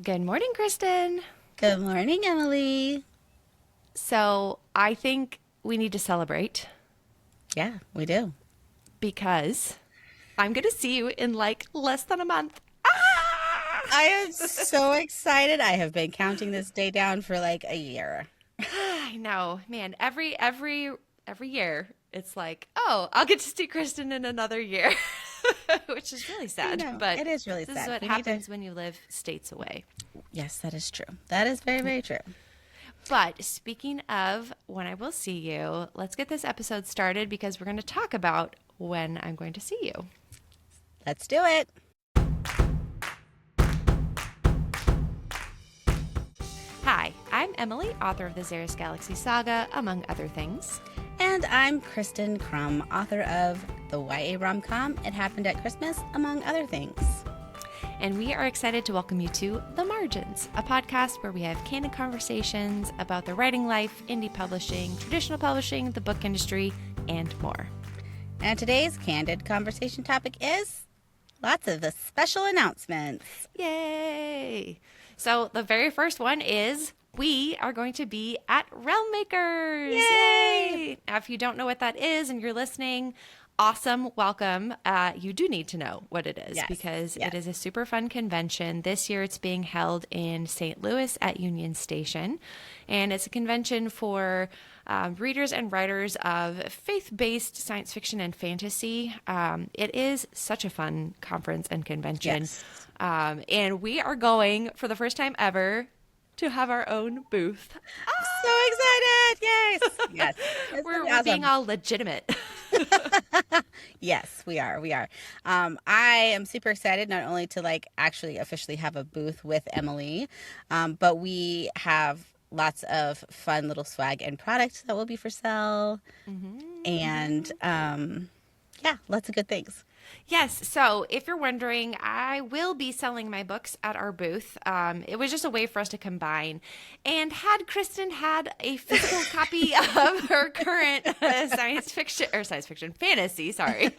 Good morning, Kristen. Good morning, Emily. So I think we need to celebrate Yeah, we do. because I'm going to see you in like less than a month. Ah! I am so excited. I have been counting this day down for like a year. I know, man. Every year, it's like, oh, I'll get to see Kristen in another year, which is really I sad. know. But It is really this is sad. what We need to. happens when you live states away. Yes, that is true. That is very, very true. But speaking of when I will see you, let's get this episode started because we're going to talk about when I'm going to see you. Let's do it. Hi, I'm Emily, author of the Xeris Galaxy Saga, among other things. And I'm Kristen Crum, author of the YA rom-com It Happened at Christmas, among other things. And we are excited to welcome you to The Margins, a podcast where we have candid conversations about the writing life, indie publishing, traditional publishing, the book industry, and more. And today's candid conversation topic is lots of the special announcements. Yay! So the very first one is we are going to be at Realm Makers. Yay! Now, if you don't know what that is and you're listening, awesome, welcome. You do need to know what it is because yes. it is a super fun convention. This year it's being held in St. Louis at Union Station, and it's a convention for readers and writers of faith-based science fiction and fantasy. It is such a fun conference and convention. Yes. And we are going for the first time ever to have our own booth. So excited! Yes, yes. It's We're, gonna be we're being awesome. all legitimate. Yes, we are. We are. I am super excited not only to like actually officially have a booth with Emily, but we have lots of fun little swag and products that will be for sale, and yeah, lots of good things. Yes. So if you're wondering, I will be selling my books at our booth. It was just a way for us to combine. And had Kristen had a physical copy of her current science fiction fantasy, sorry,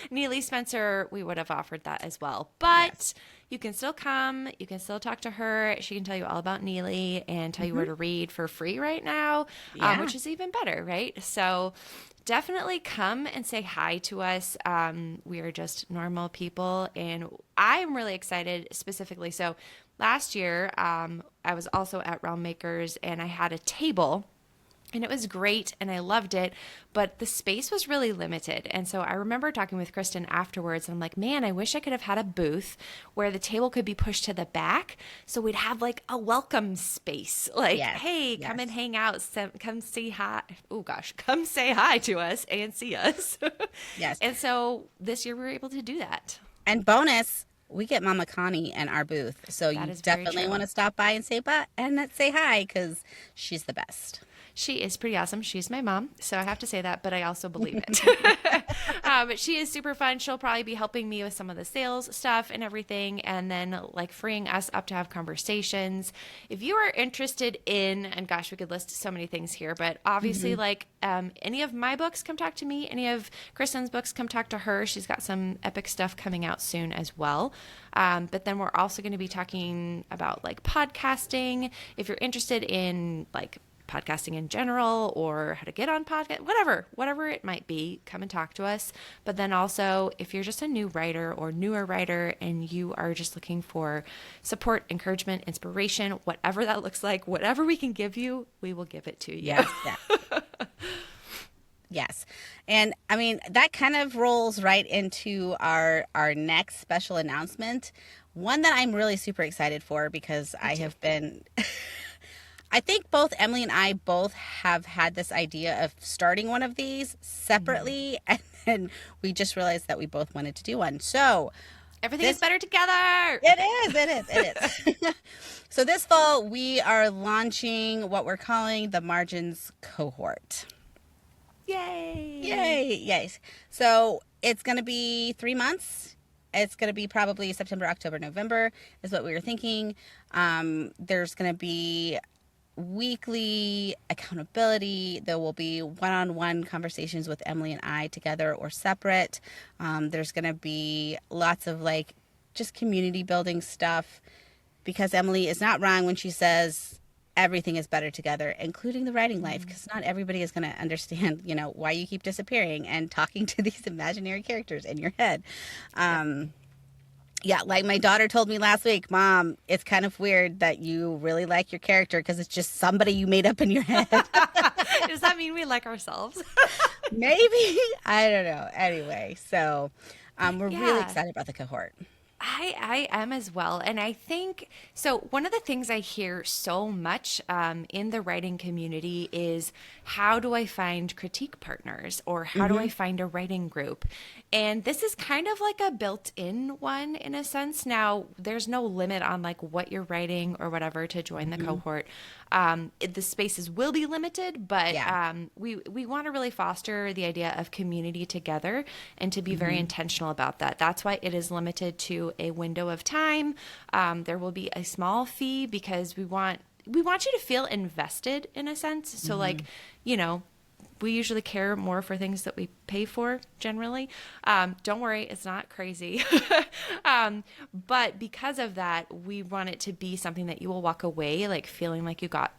Neely Spencer, we would have offered that as well. But you can still come. You can still talk to her. She can tell you all about Neely and tell you where to read for free right now, Yeah. which is even better, right? So definitely come and say hi to us. We are just normal people, and I'm really excited specifically. So last year, I was also at Realm Makers, and I had a table. And it was great and I loved it, but the space was really limited. And so I remember talking with Kristen afterwards. And I'm like, man, I wish I could have had a booth where the table could be pushed to the back so we'd have like a welcome space. Like, Yes. hey, come and Yes. hang out, come say hi. Oh gosh, come say hi to us and see us. Yes. And so this year we were able to do that. And bonus, we get Mama Connie in our booth, so That you is very definitely true. want to stop by and say bye and say hi because she's the best. She is pretty awesome. She's my mom, so I have to say that, but I also believe it. But she is super fun. She'll probably be helping me with some of the sales stuff and everything, and then like freeing us up to have conversations. If you are interested in, and gosh, we could list so many things here, but obviously, like any of my books, come talk to me. Any of Kristen's books, come talk to her. She's got some epic stuff coming out soon as well. But then we're also going to be talking about like podcasting. If you're interested in like podcasting in general or how to get on podcast, whatever it might be, come and talk to us. But then also, if you're just a new writer or newer writer and you are just looking for support, encouragement, inspiration, whatever that looks like, whatever we can give you, we will give it to you. Yes. Yes. Yes. And I mean, that kind of rolls right into our next special announcement. One that I'm really super excited for because I have been I think both Emily and I both have had this idea of starting one of these separately, and then we just realized that we both wanted to do one. So Everything is better together. it is. So this fall, we are launching what we're calling the Margins Cohort. Yay. Yay. Yes. So it's going to be 3 months. It's going to be probably September, October, November is what we were thinking. There's going to be weekly accountability. There will be one-on-one conversations with Emily and I together or separate. There's going to be lots of like just community building stuff. because Emilie is not wrong when she says everything is better together, including the writing life, because not everybody is going to understand, why you keep disappearing and talking to these imaginary characters in your head. Yeah, like my daughter told me last week, Mom, it's kind of weird that you really like your character because it's just somebody you made up in your head. Does that mean we like ourselves? Maybe. I don't know. Anyway, so we're really Yeah. excited about the cohort. I am as well. And I think so. One of the things I hear so much in the writing community is how do I find critique partners or how do I find a writing group? And this is kind of like a built in one in a sense. Now, there's no limit on like what you're writing or whatever to join the cohort. The spaces will be limited, but Yeah. we want to really foster the idea of community together and to be very intentional about that. That's why it is limited to a window of time. There will be a small fee because we want you to feel invested in a sense. So like, we usually care more for things that we pay for generally. Don't worry, it's not crazy. But because of that, we want it to be something that you will walk away like feeling like you got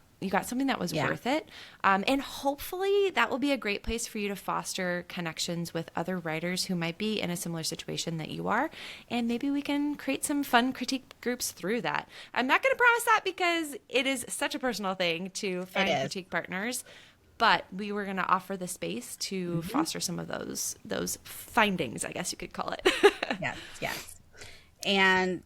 something that was worth it. And hopefully that will be a great place for you to foster connections with other writers who might be in a similar situation that you are. And maybe we can create some fun critique groups through that. I'm not going to promise that because it is such a personal thing to find critique partners. But we were going to offer the space to foster some of those findings, I guess you could call it. Yes. And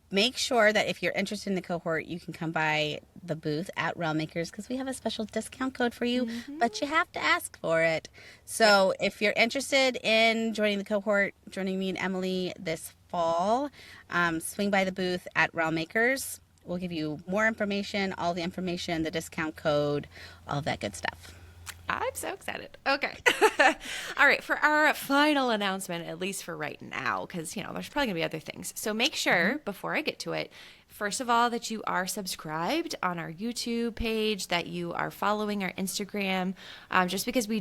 make sure that if you're interested in the cohort, you can come by the booth at Realmakers because we have a special discount code for you, but you have to ask for it. So if you're interested in joining the cohort, joining me and Emilie this fall, swing by the booth at Realmakers. We'll give you more information, all the information, the discount code, all of that good stuff. I'm so excited. Okay. All right. For our final announcement, at least for right now, because, there's probably going to be other things. So make sure, before I get to it, first of all, that you are subscribed on our YouTube page, that you are following our Instagram, just because we're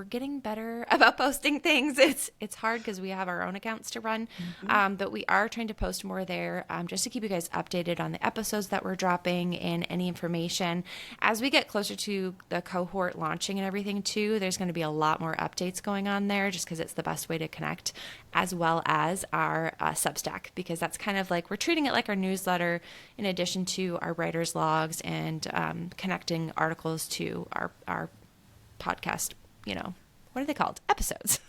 getting better about posting things. It's hard because we have our own accounts to run, but we are trying to post more there just to keep you guys updated on the episodes that we're dropping and any information. As we get closer to the cohort launching and everything too, there's going to be a lot more updates going on there just because it's the best way to connect, as well as our Substack, because that's kind of like we're treating it like our newsletter in addition to our writer's logs and connecting articles to our podcast, what are they called? Episodes,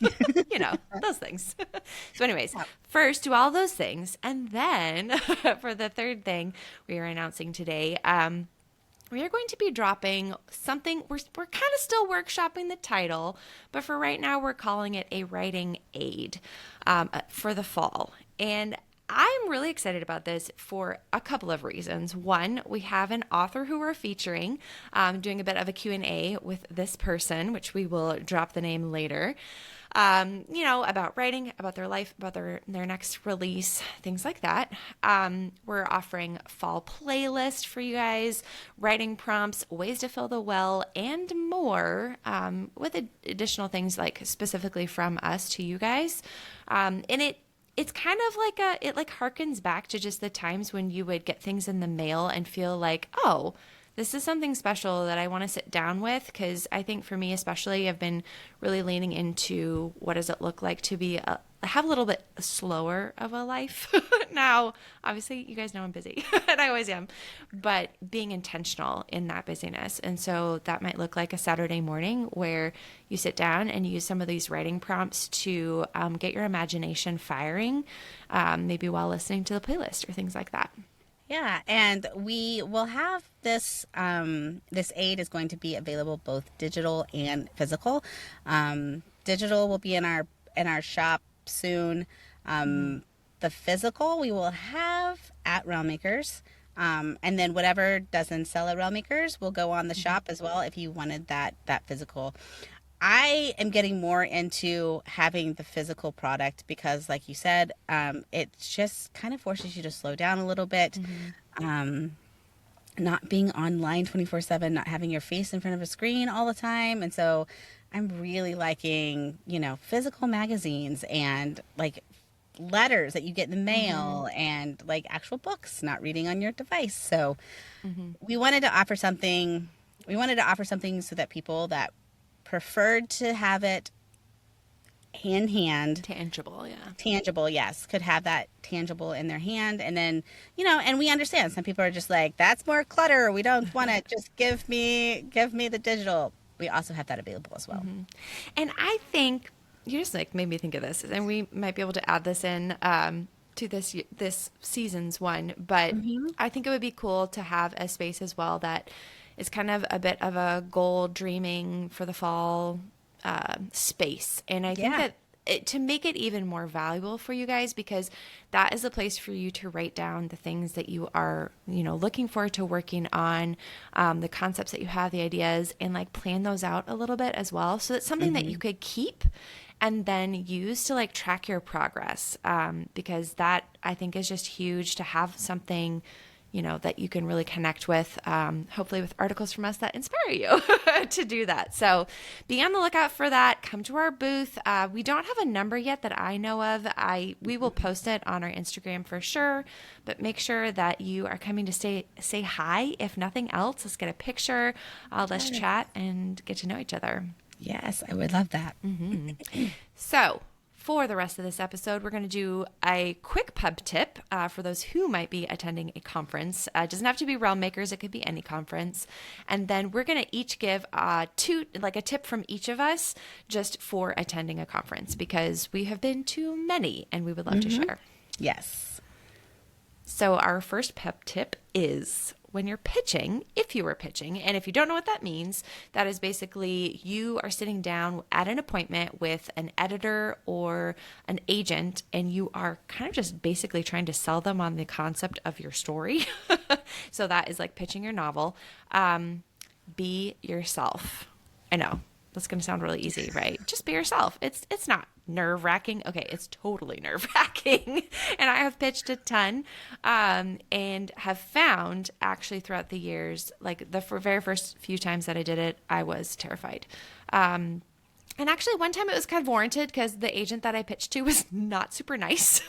those things. So anyways, first do all those things. And then for the third thing we are announcing today, we are going to be dropping something. We're kind of still workshopping the title, but for right now, we're calling it a writing aid for the fall. And I'm really excited about this for a couple of reasons. One, we have an author who we're featuring, doing a bit of a Q&A with this person, which we will drop the name later. About writing, about their life, about their next release, things like that. We're offering fall playlist for you guys, writing prompts, ways to fill the well, and more, with additional things like specifically from us to you guys. And it's kind of like it harkens back to just the times when you would get things in the mail and feel like, oh, this is something special that I want to sit down with, because I think for me especially, I've been really leaning into what does it look like to have a little bit slower of a life. Now, obviously, you guys know I'm busy, and I always am, but being intentional in that busyness. And so that might look like a Saturday morning where you sit down and use some of these writing prompts to get your imagination firing, maybe while listening to the playlist or things like that. Yeah, and we will have this. This aid is going to be available both digital and physical. Digital will be in our shop soon. The physical we will have at Realmakers, and then whatever doesn't sell at Realmakers will go on the shop as well. If you wanted that physical. I am getting more into having the physical product because, like you said, it just kind of forces you to slow down a little bit. Not being online 24/7, not having your face in front of a screen all the time. And so I'm really liking, physical magazines and like letters that you get in the mail and like actual books, not reading on your device. So we wanted to offer something. We wanted to offer something so that people that preferred to have it hand Tangible, yeah. tangible, yes, could have that tangible in their hand. And then, and we understand some people are just like, that's more clutter, we don't want it, just give me the digital. We also have that available as well. And I think you just like made me think of this, and we might be able to add this in to this season's one, but I think it would be cool to have a space as well that is kind of a bit of a goal dreaming for the fall space. And I think that to make it even more valuable for you guys, because that is a place for you to write down the things that you are, looking forward to working on, the concepts that you have, the ideas, and like plan those out a little bit as well. So it's something that you could keep and then use to like track your progress. Because that I think is just huge to have something that you can really connect with, hopefully with articles from us that inspire you to do that. So be on the lookout for that. Come to our booth. We don't have a number yet that I know of. We will post it on our Instagram for sure, but make sure that you are coming to say hi. If nothing else, let's get a picture, let's chat and get to know each other. Yes, I would love that. So for the rest of this episode, we're going to do a quick pub tip for those who might be attending a conference. It doesn't have to be Realm Makers. It could be any conference. And then we're going to each give a tip from each of us just for attending a conference, because we have been to many and we would love to share. Yes. So our first pep tip is when you're pitching, if you were pitching, and if you don't know what that means, that is basically you are sitting down at an appointment with an editor or an agent, and you are kind of just basically trying to sell them on the concept of your story. So that is like pitching your novel. Be yourself. I know that's going to sound really easy, right? Just be yourself. It's not nerve-wracking. Okay, it's totally nerve-wracking. And I have pitched a ton and have found actually throughout the years, like the very first few times that I did it, I was terrified. And actually one time it was kind of warranted because the agent that I pitched to was not super nice.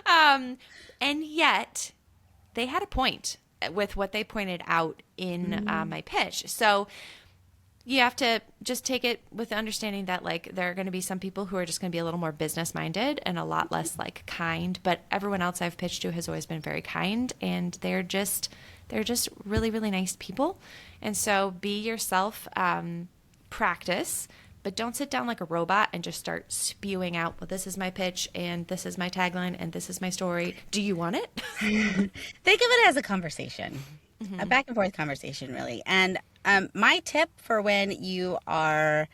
And yet they had a point with what they pointed out in my pitch. So you have to just take it with the understanding that like there are going to be some people who are just going to be a little more business minded and a lot less like kind, but everyone else I've pitched to has always been very kind, and they're just really, really nice people. And so be yourself, practice, but don't sit down like a robot and just start spewing out, well, this is my pitch and this is my tagline and this is my story. Do you want it? Think of it as a conversation, a back and forth conversation, really. And my tip for when you are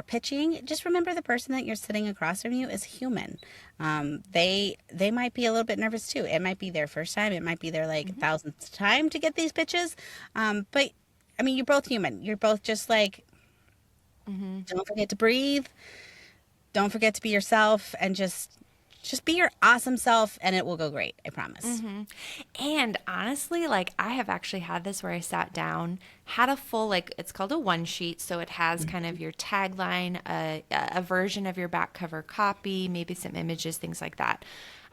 pitching, just remember the person that you're sitting across from you is human. They might be a little bit nervous too. It might be their first time. It might be their like thousandth time to get these pitches. But I mean, you're both human. You're both just like, don't forget to breathe. Don't forget to be yourself, and just be your awesome self, and it will go great. I promise. And honestly, like I have actually had this where I sat down, had a full, like it's called a one sheet. So it has kind of your tagline, a version of your back cover copy, maybe some images, things like that.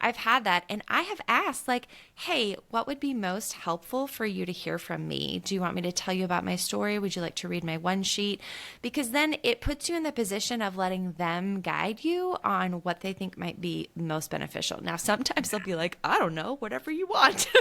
I've had that, and I have asked like, hey, what would be most helpful for you to hear from me? Do you want me to tell you about my story? Would you like to read my one sheet? Because then it puts you in the position of letting them guide you on what they think might be most beneficial. Now, sometimes they'll be like, I don't know, whatever you want.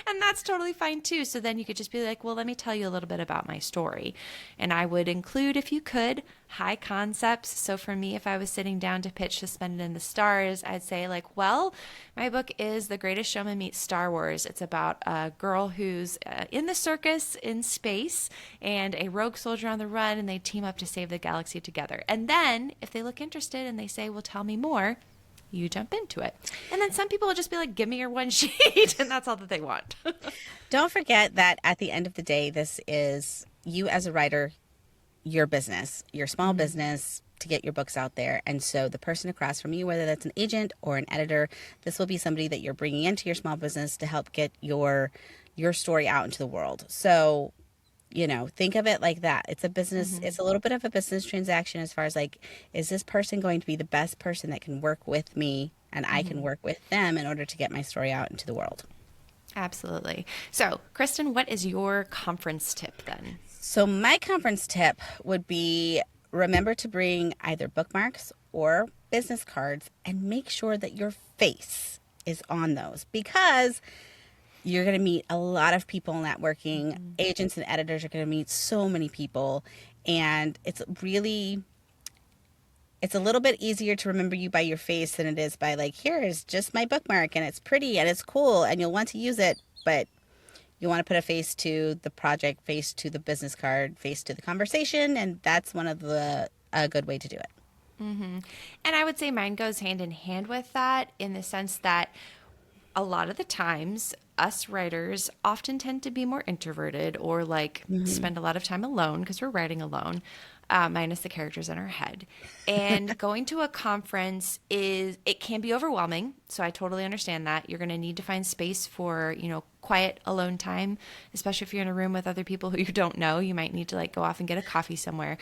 And that's totally fine too. So then you could just be like, well, let me tell you a little bit about my story. And I would include, if you could, high concepts. So for me, if I was sitting down to pitch Suspended in the Stars, I'd say like, well, my book is The Greatest Showman Meets Star Wars. It's about a girl who's in the circus in space and a rogue soldier on the run, and they team up to save the galaxy together. And then if they look interested and they say, well, tell me more, you jump into it. And then some people will just be like, give me your one sheet. And that's all that they want. Don't forget that at the end of the day, this is you as a writer, your business, your small business, to get your books out there. And so the person across from you, whether that's an agent or an editor, this will be somebody that you're bringing into your small business to help get your story out into the world. So think of it like that. It's a business, it's a little bit of a business transaction as far as like, is this person going to be the best person that can work with me and I can work with them in order to get my story out into the world? Absolutely. So, Christen, what is your conference tip then? So my conference tip would be remember to bring either bookmarks or business cards and make sure that your face is on those, because you're going to meet a lot of people networking. Agents and editors are going to meet so many people, and it's a little bit easier to remember you by your face than it is by like, here is just my bookmark and it's pretty and it's cool and you'll want to use it, but you want to put a face to the project, face to the business card, face to the conversation, and that's one of a good way to do it. And I would say mine goes hand in hand with that, in the sense that a lot of the times us writers often tend to be more introverted, or like spend a lot of time alone because we're writing alone, minus the characters in our head. And going to a conference it can be overwhelming. So I totally understand that. You're going to need to find space for, quiet alone time, especially if you're in a room with other people who you don't know. You might need to like go off and get a coffee somewhere,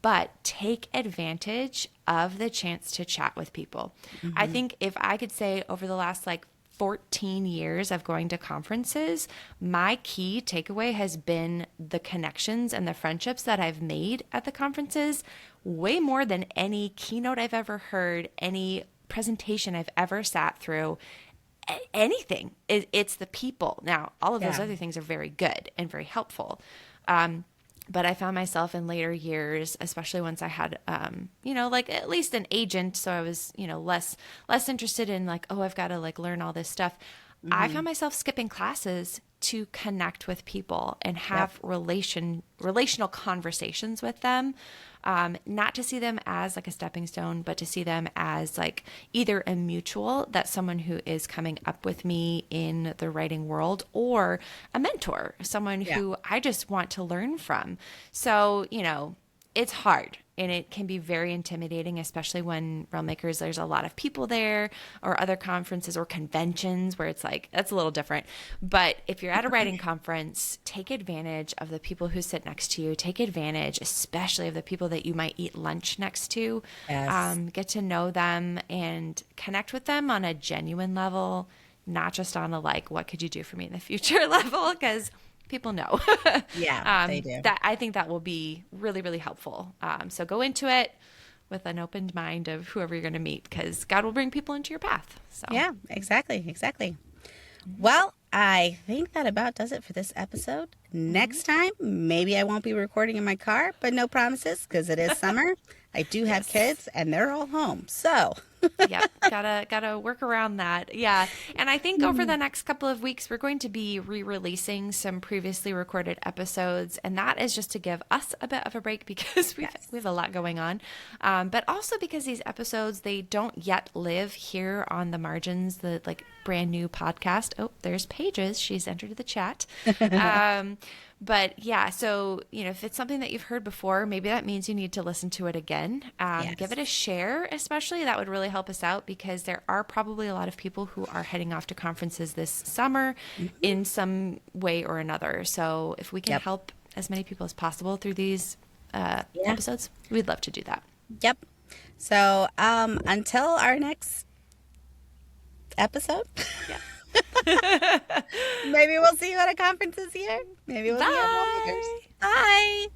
but take advantage of the chance to chat with people. I think if I could say over the last like 14 years of going to conferences, my key takeaway has been the connections and the friendships that I've made at the conferences, way more than any keynote I've ever heard, any presentation I've ever sat through, anything. It's the people. Now, all of those other things are very good and very helpful. But I found myself in later years, especially once I had, like at least an agent. So I was, less interested in like, oh, I've got to like learn all this stuff. I found myself skipping classes to connect with people and have relational conversations with them. Not to see them as like a stepping stone, but to see them as like either a mutual, that someone who is coming up with me in the writing world, or a mentor, someone who I just want to learn from. So, it's hard and it can be very intimidating, especially when Realm Makers, there's a lot of people there, or other conferences or conventions where it's like, that's a little different. But if you're at a writing conference, take advantage of the people who sit next to you. Take advantage, especially of the people that you might eat lunch next to. Yes. Get to know them and connect with them on a genuine level, not just on a like, what could you do for me in the future level? Because people know. Yeah, they do. That I think that will be really, really helpful. So go into it with an open mind of whoever you're going to meet, because God will bring people into your path. So Yeah, exactly. Well, I think that about does it for this episode. Next time, maybe I won't be recording in my car, but no promises, because it is summer. I do have kids and they're all home. So Yep, gotta work around that. Yeah, and I think over the next couple of weeks we're going to be re-releasing some previously recorded episodes, and that is just to give us a bit of a break, because we have a lot going on, but also because these episodes, they don't yet live here on the margins, the like brand new podcast. Oh, there's Pages. She's entered the chat. But yeah, so, if it's something that you've heard before, maybe that means you need to listen to it again. Give it a share, especially. That would really help us out, because there are probably a lot of people who are heading off to conferences this summer in some way or another. So if we can help as many people as possible through these episodes, we'd love to do that. Yep. So until our next episode. Yeah. Maybe we'll see you at a conference this year. Maybe we'll see you at Realm Makers. Bye.